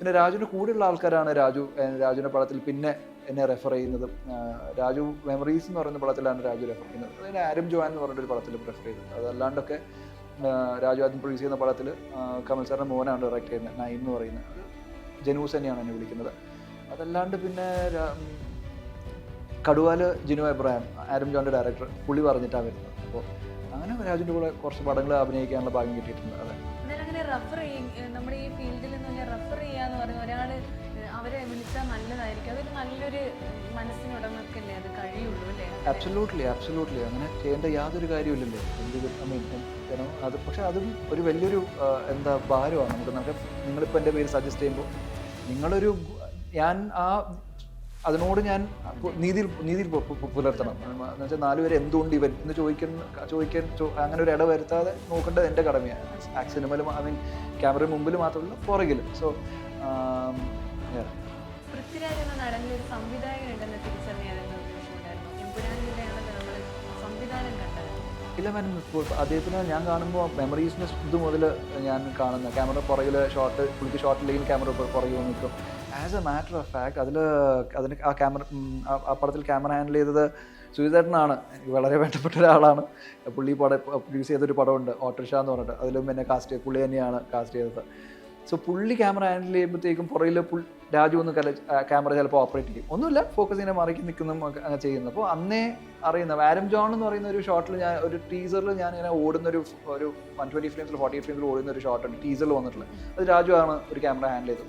പിന്നെ രാജുവിൻ്റെ കൂടെയുള്ള ആൾക്കാരാണ് രാജുവിൻ്റെ പടത്തിൽ പിന്നെ എന്നെ റെഫർ ചെയ്യുന്നതും. രാജു മെമ്മറീസ് എന്ന് പറയുന്ന പടത്തിലാണ് രാജു റെഫർ ചെയ്യുന്നത്. അതിന് ആരം ജോൻ എന്ന് പറഞ്ഞൊരു പടത്തിൽ റെഫർ ചെയ്തത്. അതല്ലാണ്ടൊക്കെ രാജു ആദ്യം പ്രൊഡ്യൂസ് ചെയ്യുന്ന പടത്തിൽ കമൽ സാറിൻ്റെ മോനാണ് ഡയറക്റ്റ് ചെയ്യുന്നത്, നൈൻ എന്ന് പറയുന്നത്. അത് ജനൂസ് തന്നെയാണ് എന്നെ വിളിക്കുന്നത്. അതല്ലാണ്ട് പിന്നെ കടുവാല് ജിനു എബ്രഹാം, ആരം ജോൻ്റെ ഡയറക്ടർ, പുള്ളി പറഞ്ഞിട്ടാണ് വരുന്നത്. അപ്പോൾ അങ്ങനെ രാജുവിൻ്റെ കൂടെ കുറച്ച് പടങ്ങൾ അഭിനയിക്കാനുള്ള ഭാഗ്യം കിട്ടിയിട്ടുണ്ട്. അതെ, അങ്ങനെ റെഫർ നമ്മുടെ ഈ ഫീൽഡിൽ നിന്ന് റെഫർ ചെയ്യാന്ന് പറയുന്ന ഒരാൾ അവരെ വിളിച്ചാൽ നല്ലതായിരിക്കും. അതൊരു നല്ലൊരു മനസ്സിനുടമക്കല്ലേ അത് കഴിയുള്ളൂ അല്ലേ? അബ്സല്യൂട്ട്ലി അങ്ങനെ ചെയ്യേണ്ട യാതൊരു കാര്യമില്ലല്ലോ. അത് പക്ഷെ അതും ഒരു വലിയൊരു ഭാരമാണ് നമുക്ക്. നിങ്ങളിപ്പോൾ എൻ്റെ പേര് സജസ്റ്റ് ചെയ്യുമ്പോൾ ഞാൻ അതിനോട് ഞാൻ നീതിയിൽ പുലർത്തണം. എന്ന് വെച്ചാൽ 4 പേര് എന്തുകൊണ്ട് ഇവൻ എന്ന് ചോദിക്കാൻ അങ്ങനെ ഒരു ഇട വരുത്താതെ നോക്കേണ്ടത് എൻ്റെ കടമയാണ്. സിനിമയിലും ക്യാമറ മുമ്പിൽ മാത്രമല്ല പുറകിലും. സോ പൃഥ്വിരാജ് എന്ന നടനിൽ ഒരു സംവിധായകനുണ്ടെന്ന് തിരിച്ചറിയാനെന്ന് എമ്പുരാനിലൂടെയാണല്ലോ നമ്മൾ സംവിധാനം കണ്ടത്. ഇല്ല മാഡം, ഇപ്പോൾ അദ്ദേഹത്തിന് ഞാൻ കാണുമ്പോൾ മെമ്മറീസിൻ്റെ ഇത് മുതൽ ഞാൻ കാണുന്ന ക്യാമറ പുറകിൽ പുള്ളിക്ക് ഷോട്ടില്ലെങ്കിൽ ക്യാമറ പുറകിൽ നിൽക്കും. As A matter of fact അതിന് ആ പടത്തിൽ ക്യാമറ ഹാൻഡിൽ ചെയ്തത് സുജിതേട്ടനാണ്. എനിക്ക് വളരെ വേണ്ടപ്പെട്ട ഒരാളാണ്. പുള്ളി പ്രൊഡ്യൂസ് ചെയ്തൊരു പടമുണ്ട് ഓട്ടോറിക്ഷ എന്ന് പറഞ്ഞിട്ട്, അതിലും എന്നെ പുള്ളി തന്നെയാണ് കാസ്റ്റ് ചെയ്തത്. സോ പുള്ളി ക്യാമറ ഹാൻഡിൽ ചെയ്യുമ്പോഴത്തേക്കും പുറകിൽ രാജു ഒന്ന് ക്യാമറ ചിലപ്പോൾ ഓപ്പറേറ്റ് ചെയ്യും. ഒന്നുമില്ല, ഫോക്കസ് ഇങ്ങനെ മറിക്കി നിൽക്കുന്ന അങ്ങനെ ചെയ്യുന്നത്. അപ്പോൾ അന്നേ അറിയുന്ന ആരം ജോൺ എന്ന് പറയുന്ന ഒരു ഷോട്ടിൽ ഒരു ടീസറിൽ ഞാൻ ഇങ്ങനെ ഓടുന്ന ഒരു 120 ഫ്രെയിംസിൽ 48 ഫ്രെയിംസിൽ ഓടുന്ന ഒരു ഷോട്ടുണ്ട് ടീസറിൽ വന്നിട്ടുള്ളത്. അത് രാജു ആണ് ഒരു ക്യാമറ ഹാൻഡിൽ ചെയ്തത്.